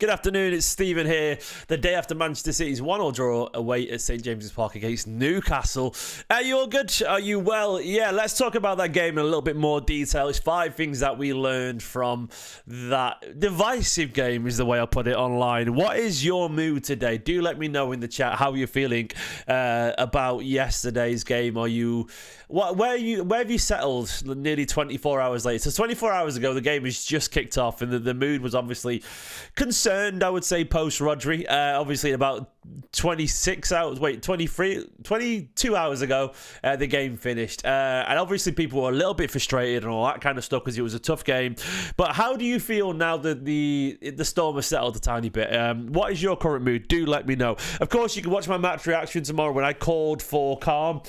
Good afternoon, it's Stephen here. The day after Manchester City's 1-1 draw away at St James's Park against Newcastle. Are you all good? Are you well? Yeah, let's talk about that game in a little bit more detail. It's 5 things that we learned from that divisive game, is the way I'll put it online. What is your mood today? Do let me know in the chat how you're feeling about yesterday's game. Where have you settled nearly 24 hours later? So 24 hours ago, the game has just kicked off, and the mood was obviously concerned, I would say, post Rodri. Obviously, about 22 hours ago, the game finished. And obviously, people were a little bit frustrated and all that kind of stuff because it was a tough game. But how do you feel now that the storm has settled a tiny bit? What is your current mood? Do let me know. Of course, you can watch my match reaction tomorrow when I called for calm.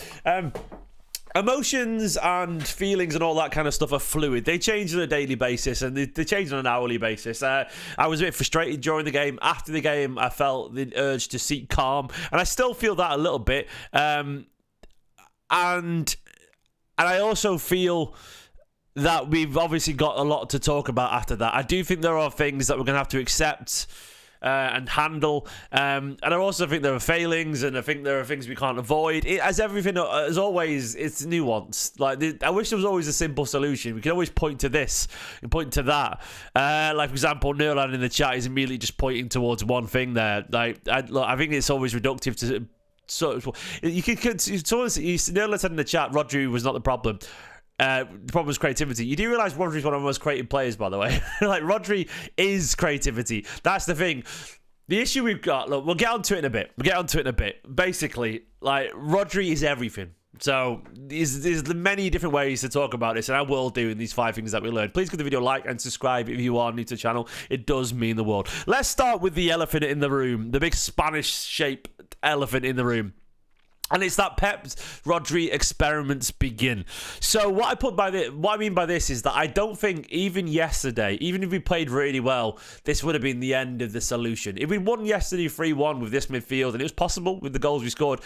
Emotions and feelings and all that kind of stuff are fluid. They change on a daily basis and they change on an hourly basis. I was a bit frustrated during the game. After the game, I felt the urge to seek calm, and I still feel that a little bit. And I also feel that we've obviously got a lot to talk about after that. I do think there are things that we're going to have to accept and handle, and I also think there are failings, and I think there are things we can't avoid. As everything, as always, it's nuanced. Like, I wish there was always a simple solution. We could always point to this and point to that. Like, for example, Nurlan in the chat is immediately just pointing towards one thing there. Like, I think it's always reductive to. So you could Nurlan said in the chat, Rodri was not the problem. The problem was creativity. You do realise Rodri is one of the most creative players, by the way. Like, Rodri is creativity. That's the thing. The issue we've got, look, we'll get onto it in a bit. Basically, like, Rodri is everything. So there's many different ways to talk about this, and I will do in these 5 things that we learned. Please give the video a like and subscribe if you are new to the channel. It does mean the world. Let's start with the elephant in the room, the big Spanish-shaped elephant in the room. And it's that Pep's Rodri experiments begin. So what I mean by this is that I don't think even yesterday, even if we played really well, this would have been the end of the solution. If we won yesterday 3-1 with this midfield, and it was possible with the goals we scored,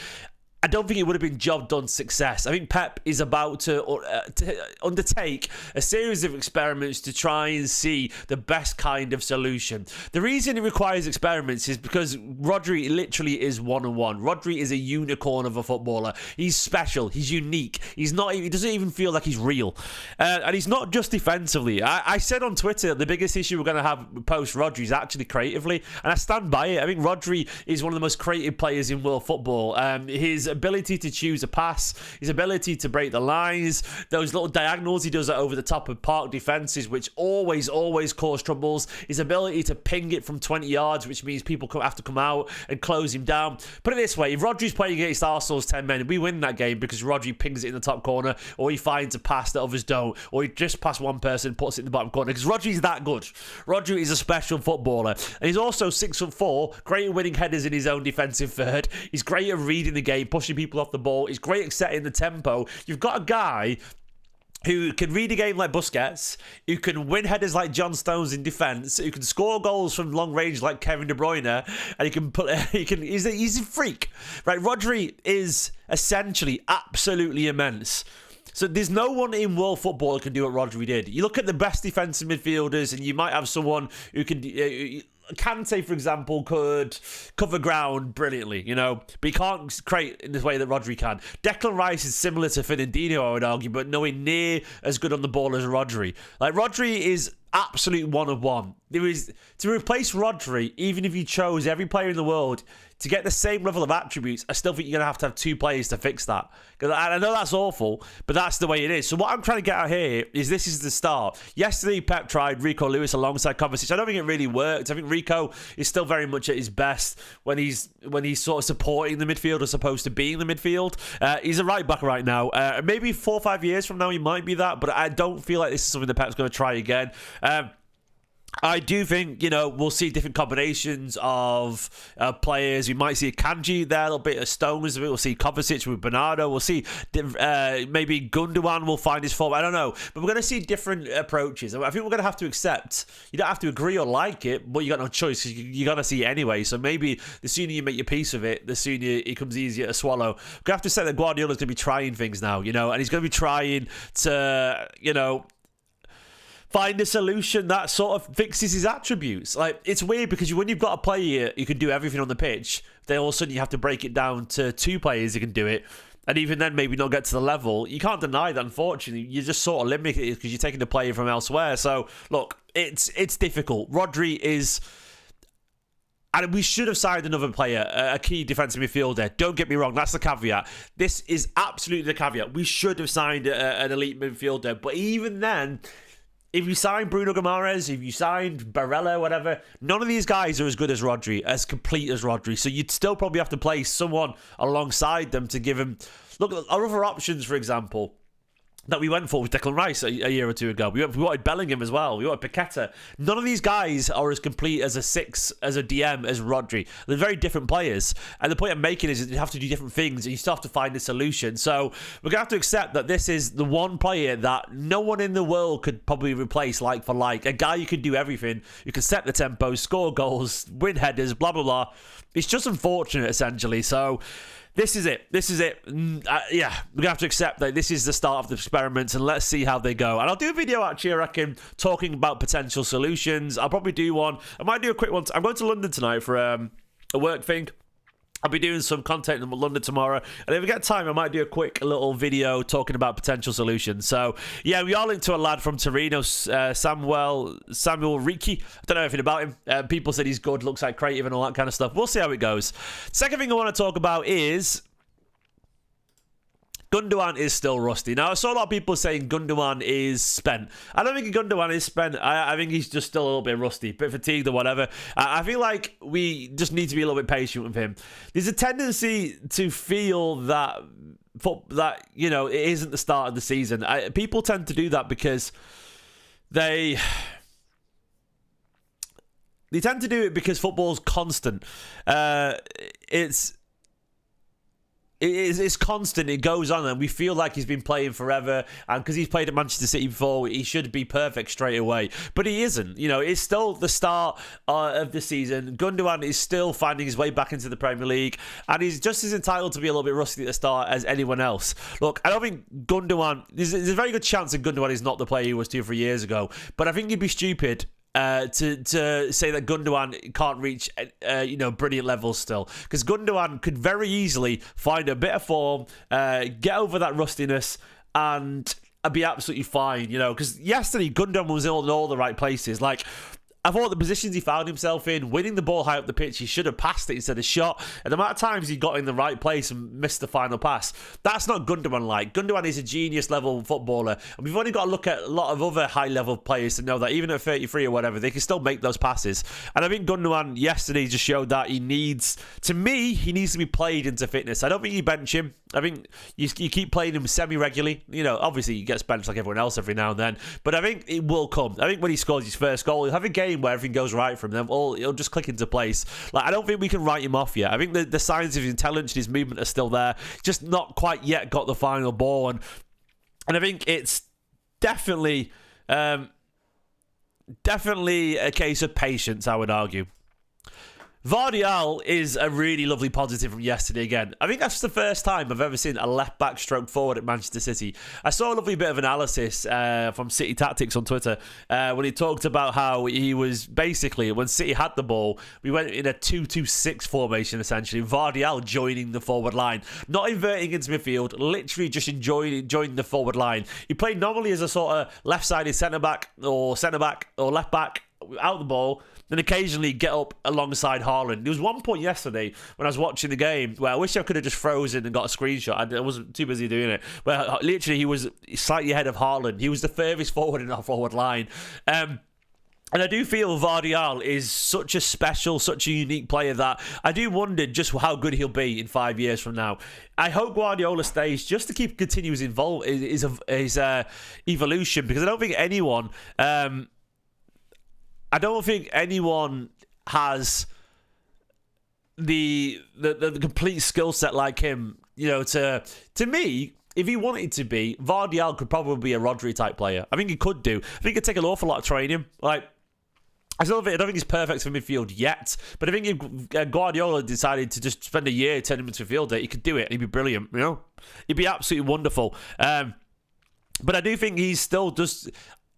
I don't think it would have been job done success. I think Pep is about to undertake a series of experiments to try and see the best kind of solution. The reason it requires experiments is because Rodri literally is one-on-one. Rodri is a unicorn of a footballer. He's special. He's unique. He doesn't even feel like he's real. And he's not just defensively. I said on Twitter the biggest issue we're going to have post Rodri is actually creatively, and I stand by it. I think Rodri is one of the most creative players in world football. His ability to choose a pass, his ability to break the lines, those little diagonals he does over the top of park defenses, which always cause troubles, his ability to ping it from 20 yards, which means people have to come out and close him down. Put it this way, if Rodri's playing against Arsenal's 10 men, we win that game because Rodri pings it in the top corner, or he finds a pass that others don't, or he just pass one person and puts it in the bottom corner, because Rodri's that good. Rodri is a special footballer, and he's also 6'4", great at winning headers in his own defensive third. He's great at reading the game, pushing people off the ball. He's great at setting the tempo. You've got a guy who can read a game like Busquets, who can win headers like John Stones in defence, who can score goals from long range like Kevin De Bruyne, and he's a freak, right? Rodri is essentially absolutely immense. So there's no one in world football that can do what Rodri did. You look at the best defensive midfielders, and you might have someone who can. Kante, for example, could cover ground brilliantly, but he can't create in the way that Rodri can. Declan Rice is similar to Fernandinho, I would argue, but nowhere near as good on the ball as Rodri. Like, Rodri is absolute one-of-one. To replace Rodri, even if you chose every player in the world to get the same level of attributes, I still think you're going to have 2 players to fix that. Because I know that's awful, but that's the way it is. So what I'm trying to get out here is this is the start. Yesterday, Pep tried Rico Lewis alongside Kovacic. I don't think it really worked. I think Rico is still very much at his best when he's sort of supporting the midfield as opposed to being the midfield. He's a right back right now. Maybe 4 or 5 years from now, he might be that, but I don't feel like this is something that Pep's going to try again. I do think, we'll see different combinations of players. We might see a Kanji there, a little bit of Stones. We'll see Kovacic with Bernardo. We'll see maybe Gundogan will find his form. I don't know. But we're going to see different approaches. I think we're going to have to accept. You don't have to agree or like it, but you got no choice because you're going to see it anyway. So maybe the sooner you make your peace of it, the sooner it becomes easier to swallow. We're going to have to say that Guardiola's going to be trying things now, and he's going to be trying to, find a solution that sort of fixes his attributes. Like, it's weird because when you've got a player who can do everything on the pitch, then all of a sudden you have to break it down to 2 players who can do it. And even then, maybe not get to the level. You can't deny that, unfortunately. You're just sort of limited because you're taking the player from elsewhere. So, look, it's difficult. Rodri is... And we should have signed another player, a key defensive midfielder. Don't get me wrong, that's the caveat. This is absolutely the caveat. We should have signed an elite midfielder. But even then... If you signed Bruno Guimaraes, if you signed Barella, whatever, none of these guys are as good as Rodri, as complete as Rodri. So you'd still probably have to place someone alongside them to give him... Look, our other options, for example, that we went for with Declan Rice a year or 2 ago. We wanted Bellingham as well. We wanted Paqueta. None of these guys are as complete as a 6, as a DM, as Rodri. They're very different players. And the point I'm making is that you have to do different things and you still have to find a solution. So we're going to have to accept that this is the one player that no one in the world could probably replace like for like. A guy who can do everything. You can set the tempo, score goals, win headers, blah, blah, blah. It's just unfortunate, essentially. So... This is it. Yeah, we're going to have to accept that this is the start of the experiments and let's see how they go. And I'll do a video, actually, I reckon, talking about potential solutions. I'll probably do one. I might do a quick one. I'm going to London tonight for a work thing. I'll be doing some content in London tomorrow. And if we get time, I might do a quick little video talking about potential solutions. So, yeah, we are linked to a lad from Torino, Samuel Ricci. I don't know anything about him. People said he's good, looks like creative and all that kind of stuff. We'll see how it goes. Second thing I want to talk about is... Gundogan is still rusty. Now, I saw a lot of people saying Gundogan is spent. I don't think Gundogan is spent. I think he's just still a little bit rusty, a bit fatigued or whatever. I feel like we just need to be a little bit patient with him. There's a tendency to feel that you know, it isn't the start of the season. People tend to do that because they tend to do it because football's constant. It's constant. It goes on, and we feel like he's been playing forever. And because he's played at Manchester City before, he should be perfect straight away. But he isn't. You know, it's still the start of the season. Gundogan is still finding his way back into the Premier League, and he's just as entitled to be a little bit rusty at the start as anyone else. Look, I don't think Gundogan... There's a very good chance that Gundogan is not the player he was 2 or 3 years ago. But I think you'd be stupid to say that Gundogan can't reach brilliant levels still, because Gundogan could very easily find a bit of form, get over that rustiness, and be absolutely fine. You know, because yesterday Gundogan was in all the right places. Like, I thought the positions he found himself in, winning the ball high up the pitch, he should have passed it instead of shot. And the amount of times he got in the right place and missed the final pass, that's not Gundogan-like. Gundogan is a genius-level footballer. And we've only got to look at a lot of other high-level players to know that even at 33 or whatever, they can still make those passes. And I think Gundogan yesterday just showed that he needs to be played into fitness. I don't think you bench him. I think you keep playing him semi-regularly. You know, obviously he gets benched like everyone else every now and then. But I think it will come. I think when he scores his first goal, he'll have a game where everything goes right for him. Then it'll just click into place. Like, I don't think we can write him off yet. I think the signs of his intelligence and his movement are still there. Just not quite yet got the final ball. And I think it's definitely a case of patience, I would argue. Gvardiol is a really lovely positive from yesterday again. I think that's the first time I've ever seen a left-back stroke forward at Manchester City. I saw a lovely bit of analysis from City Tactics on Twitter when he talked about how he was basically, when City had the ball, we went in a 2-2-6 formation essentially. Gvardiol joining the forward line. Not inverting into midfield, literally just joining the forward line. He played normally as a sort of left-sided centre-back or left-back out the ball, then occasionally get up alongside Haaland. There was one point yesterday when I was watching the game where I wish I could have just frozen and got a screenshot. I wasn't too busy doing it. Where literally he was slightly ahead of Haaland. He was the furthest forward in our forward line. And I do feel Gvardiol is such a special, such a unique player that I do wonder just how good he'll be in 5 years from now. I hope Guardiola stays just to continue his evolution, because I don't think anyone... I don't think anyone has the complete skill set like him. You know, to me, if he wanted to be, Gvardiol could probably be a Rodri type player. I think he could do. I think it could take an awful lot of training. Like, I don't think he's perfect for midfield yet, but I think if Guardiola decided to just spend a year turning him into midfielder, he could do it and he'd be brilliant. You know, he'd be absolutely wonderful. But I do think he's still just...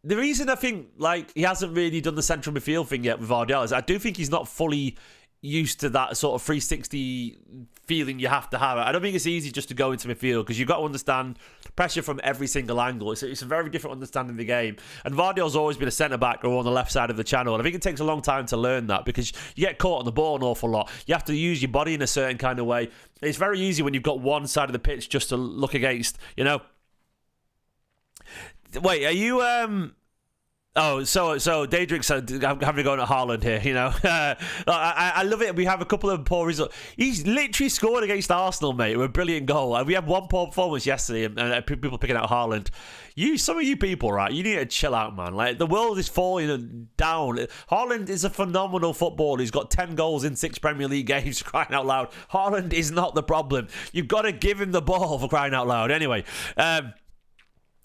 the reason I think like he hasn't really done the central midfield thing yet with Gvardiol is I do think he's not fully used to that sort of 360 feeling you have to have. I don't think it's easy just to go into midfield because you've got to understand pressure from every single angle. It's a very different understanding of the game. And Gvardiol's always been a centre-back or on the left side of the channel. And I think it takes a long time to learn that because you get caught on the ball an awful lot. You have to use your body in a certain kind of way. It's very easy when you've got one side of the pitch just to look against, you know. Wait, are you... Oh, so Daedric said, I'm having to go on at Haaland here, you know. I love it. We have a couple of poor results. He's literally scored against Arsenal, mate, with a brilliant goal. And we had one poor performance yesterday, and people picking out Haaland. Some of you people, right, you need to chill out, man. Like, the world is falling down. Haaland is a phenomenal footballer. He's got 10 goals in 6 Premier League games, crying out loud. Haaland is not the problem. You've got to give him the ball for crying out loud. Anyway,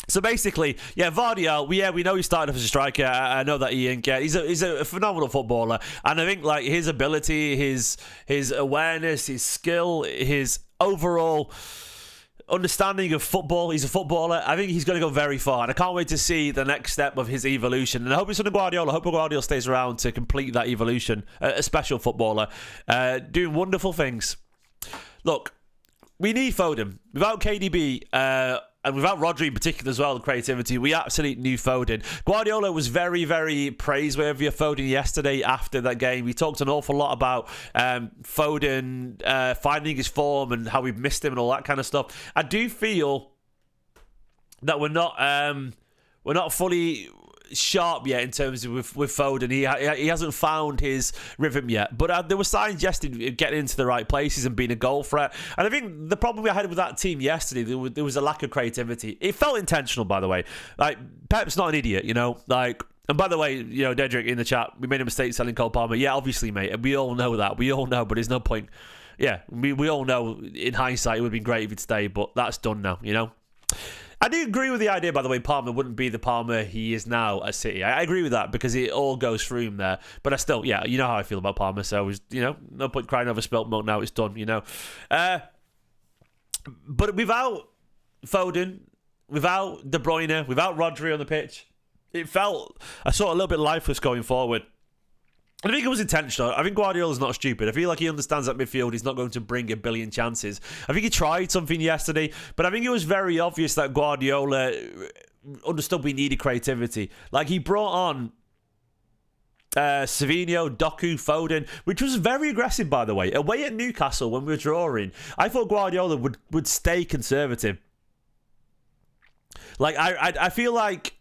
so basically, yeah, Gvardiol, we know he started off as a striker. I know that Ian, he's a phenomenal footballer, and I think like his ability, his awareness, his skill, his overall understanding of football, he's a footballer. I think he's going to go very far, and I can't wait to see the next step of his evolution. And I hope it's under Guardiola. I hope Guardiola stays around to complete that evolution. A special footballer, doing wonderful things. Look, we need Foden. Without KDB, and without Rodri in particular as well, the creativity, we absolutely need Foden. Guardiola was very, very praiseworthy of Foden yesterday after that game. We talked an awful lot about Foden finding his form and how we've missed him and all that kind of stuff. I do feel that we're not fully sharp yet in terms of with Foden. He hasn't found his rhythm yet, but there were signs yesterday of getting into the right places and being a goal threat. And I think the problem we had with that team yesterday, there was a lack of creativity. It felt intentional, by the way. Like, Pep's not an idiot, you know. Like, and by the way, you know, Dedrick in the chat, we made a mistake selling Cole Palmer. Yeah, obviously, mate, we all know that. We all know, but there's no point. Yeah, we all know in hindsight it would have been great if he'd stayed, but that's done now, you know. I do agree with the idea, by the way, Palmer wouldn't be the Palmer he is now at City. I agree with that because it all goes through him there. But I still, yeah, you know how I feel about Palmer. So, you know, no point crying over spilt milk now. It's done, you know. But without Foden, without De Bruyne, without Rodri on the pitch, it felt a little bit lifeless going forward. I think it was intentional. I think Guardiola's not stupid. I feel like he understands that midfield. He's not going to bring a billion chances. I think he tried something yesterday, but I think it was very obvious that Guardiola understood we needed creativity. Like, he brought on Savinho, Doku, Foden, which was very aggressive, by the way. Away at Newcastle when we were drawing, I thought Guardiola would stay conservative. Like, I feel like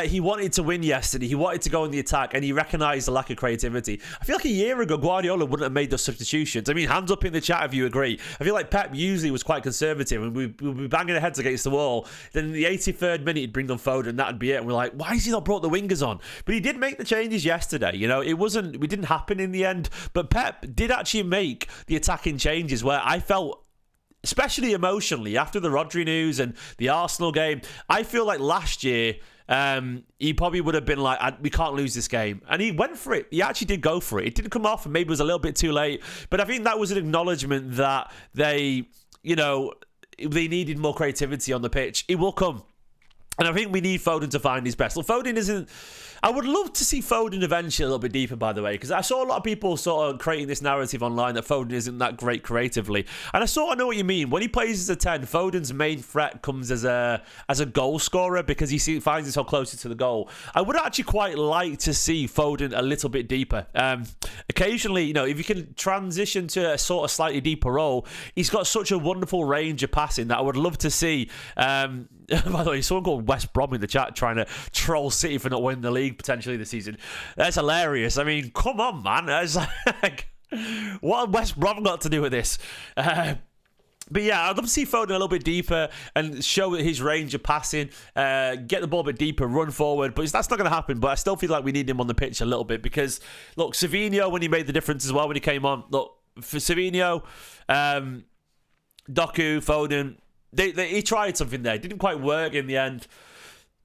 he wanted to win yesterday. He wanted to go on the attack, and he recognised the lack of creativity. I feel like a year ago, Guardiola wouldn't have made those substitutions. I mean, hands up in the chat if you agree. I feel like Pep usually was quite conservative, and we'd be banging our heads against the wall. Then in the 83rd minute, he'd bring on Foden, and that'd be it. And we're like, why has he not brought the wingers on? But he did make the changes yesterday. You know, it didn't happen in the end. But Pep did actually make the attacking changes where I felt, especially emotionally, after the Rodri news and the Arsenal game, I feel like last year, he probably would have been like, we can't lose this game. And he went for it. He actually did go for it. It didn't come off and maybe it was a little bit too late. But I think that was an acknowledgement that they needed more creativity on the pitch. It will come. And I think we need Foden to find his best. Well, Foden isn't... I would love to see Foden eventually a little bit deeper, by the way, because I saw a lot of people sort of creating this narrative online that Foden isn't that great creatively. And I sort of know what you mean. When he plays as a 10, Foden's main threat comes as a goal scorer because he finds himself closer to the goal. I would actually quite like to see Foden a little bit deeper. Occasionally, you know, if you can transition to a sort of slightly deeper role, he's got such a wonderful range of passing that I would love to see. By the way, someone called West Brom in the chat trying to troll City for not winning the league potentially this season. That's hilarious. I mean, come on, man. It's like, what have West Brom got to do with this? But yeah, I'd love to see Foden a little bit deeper and show his range of passing, get the ball a bit deeper, run forward. But that's not going to happen. But I still feel like we need him on the pitch a little bit because, look, Savinho, when he made the difference as well, when he came on, look, for Savinho, Doku, Foden, he tried something there. It didn't quite work in the end.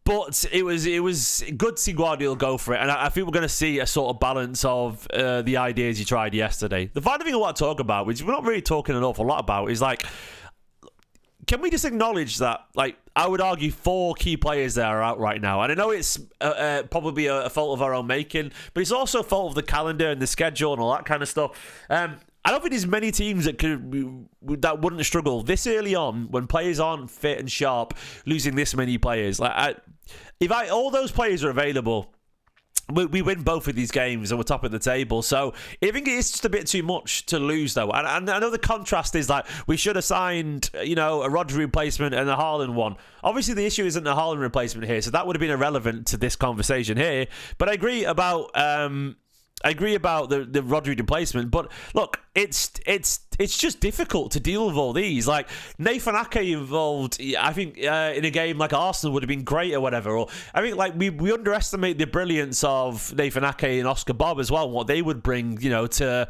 But it was good to see Guardiola go for it. And I think we're going to see a sort of balance of the ideas he tried yesterday. The final thing I want to talk about, which we're not really talking an awful lot about, is like can we just acknowledge that, like, I would argue 4 key players there are out right now. And I know it's probably a fault of our own making, but it's also a fault of the calendar and the schedule and all that kind of stuff. I don't think there's many teams that wouldn't struggle this early on when players aren't fit and sharp, losing this many players. Like, if all those players are available, we win both of these games and we're top of the table. So I think it's just a bit too much to lose, though. And I know the contrast is like we should have signed, a Rodri replacement and a Haaland one. Obviously, the issue isn't a Haaland replacement here, so that would have been irrelevant to this conversation here. But I agree about the Rodri replacement, but look, it's just difficult to deal with all these. Like Nathan Ake involved, I think in a game like Arsenal would have been great or whatever. Or I think like we underestimate the brilliance of Nathan Ake and Oscar Bob as well, and what they would bring, to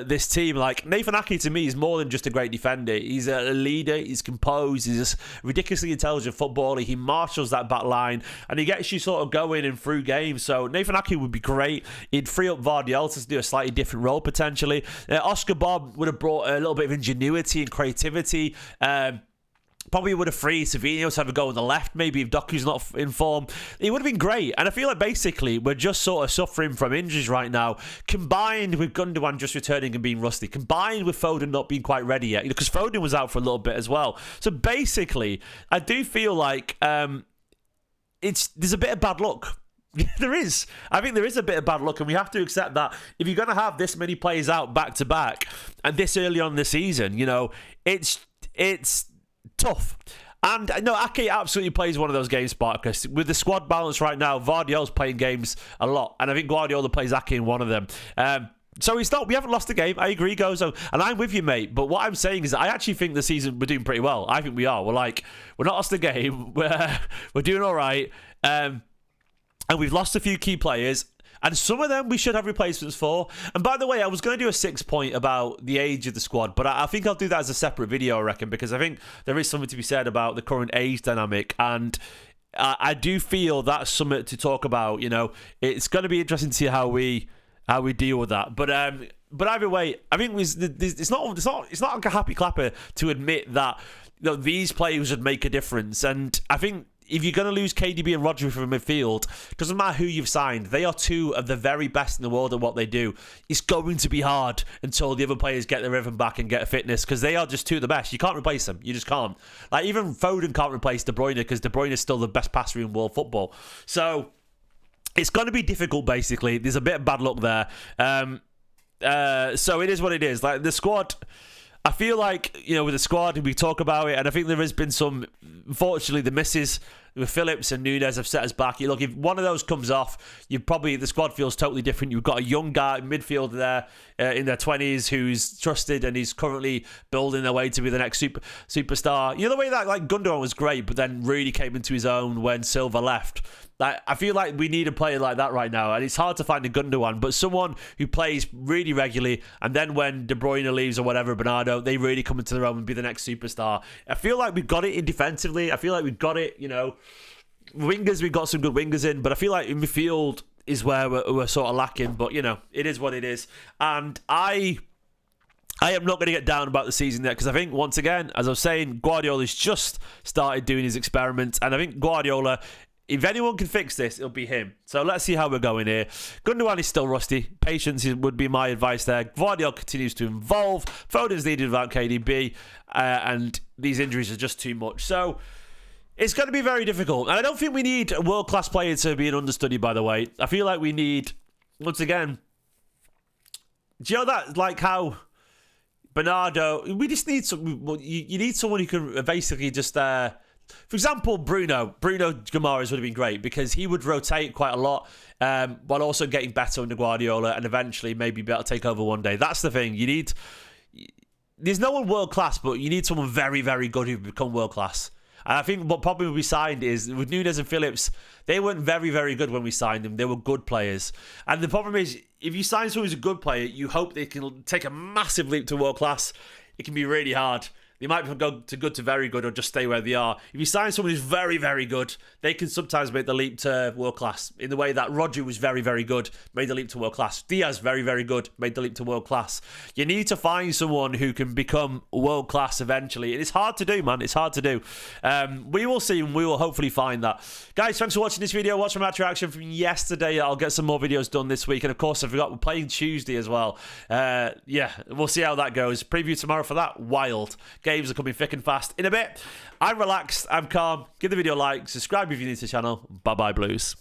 this team. Like Nathan Ake to me is more than just a great defender. He's a leader. He's composed. He's a ridiculously intelligent footballer. He marshals that back line and he gets you sort of going and through games. So Nathan Ake would be great. He'd free up Gvardiol to do a slightly different role potentially. Oscar Bob would have brought a little bit of ingenuity and creativity. Probably would have freed Savinho to have a go on the left, maybe if Doku's not in form. It would have been great. And I feel like basically we're just sort of suffering from injuries right now, combined with Gundogan just returning and being rusty, combined with Foden not being quite ready yet, because Foden was out for a little bit as well. So basically, I do feel like there's a bit of bad luck. There is. I think there is a bit of bad luck, and we have to accept that if you're going to have this many players out back to back and this early on in the season, it's tough. And no, Ake absolutely plays one of those games, Spartacus. With the squad balance right now, Gvardiol's playing games a lot, and I think Guardiola plays Ake in one of them. So we haven't lost a game. I agree, Gozo, and I'm with you, mate. But what I'm saying is that I actually think the season we're doing pretty well. I think we are. We're not lost a game. We're doing all right. And we've lost a few key players, and some of them we should have replacements for. And by the way, I was going to do a 6-point about the age of the squad, but I think I'll do that as a separate video, I reckon, because I think there is something to be said about the current age dynamic, and I do feel that's something to talk about. It's going to be interesting to see how we deal with that. But either way, I think it's not like a happy clapper to admit that these players would make a difference, and I think. If you're going to lose KDB and Rodri from midfield, doesn't matter who you've signed. They are 2 of the very best in the world at what they do. It's going to be hard until the other players get their rhythm back and get a fitness, because they are just 2 of the best. You can't replace them. You just can't. Like, even Foden can't replace De Bruyne, because De Bruyne is still the best passer in world football. So, it's going to be difficult, basically. There's a bit of bad luck there. So, it is what it is. Like, the squad... I feel like, with the squad, we talk about it, and I think there has been some, unfortunately, the misses with Phillips and Nunez have set us back. Look, if one of those comes off, the squad feels totally different. You've got a young guy, midfielder there in their 20s who's trusted, and he's currently building their way to be the next superstar. The way that like Gundogan was great, but then really came into his own when Silva left. I feel like we need a player like that right now, and it's hard to find a Gundogan, but someone who plays really regularly, and then when De Bruyne leaves or whatever, Bernardo, they really come into their own and be the next superstar. I feel like we've got it in defensively. I feel like we've got it, wingers, we've got some good wingers in, but I feel like in midfield is where we're sort of lacking, but, it is what it is. And I am not going to get down about the season yet, because I think, once again, as I was saying, Guardiola's just started doing his experiments, and I think Guardiola... If anyone can fix this, it'll be him. So let's see how we're going here. Gundogan is still rusty. Patience would be my advice there. Gvardiol continues to evolve. Foden's needed without KDB. And these injuries are just too much. So it's going to be very difficult. And I don't think we need a world-class player to be an understudy, by the way. I feel like we need, once again... Do you know that, like how... Bernardo... We just need some... You need someone who can basically just... For example, Bruno Guimaraes would have been great, because he would rotate quite a lot while also getting better under Guardiola and eventually maybe be able to take over one day. That's the thing. There's no one world class, but you need someone very, very good who become world class. And I think what probably we signed is, with Nunez and Phillips, they weren't very, very good when we signed them. They were good players. And the problem is, if you sign someone who's a good player, you hope they can take a massive leap to world class. It can be really hard. They might go to good to very good or just stay where they are. If you sign someone who's very, very good, they can sometimes make the leap to world class in the way that Rodri was very, very good, made the leap to world class. Diaz, very, very good, made the leap to world class. You need to find someone who can become world class eventually. And it's hard to do, man. It's hard to do. We will see, and we will hopefully find that. Guys, thanks for watching this video. Watch my match reaction from yesterday. I'll get some more videos done this week. And of course, I forgot we're playing Tuesday as well. Yeah, we'll see how that goes. Preview tomorrow for that. Wild. Games are coming thick and fast. In a bit, I'm relaxed, I'm calm. Give the video a like, subscribe if you're new to the channel. Bye-bye, Blues.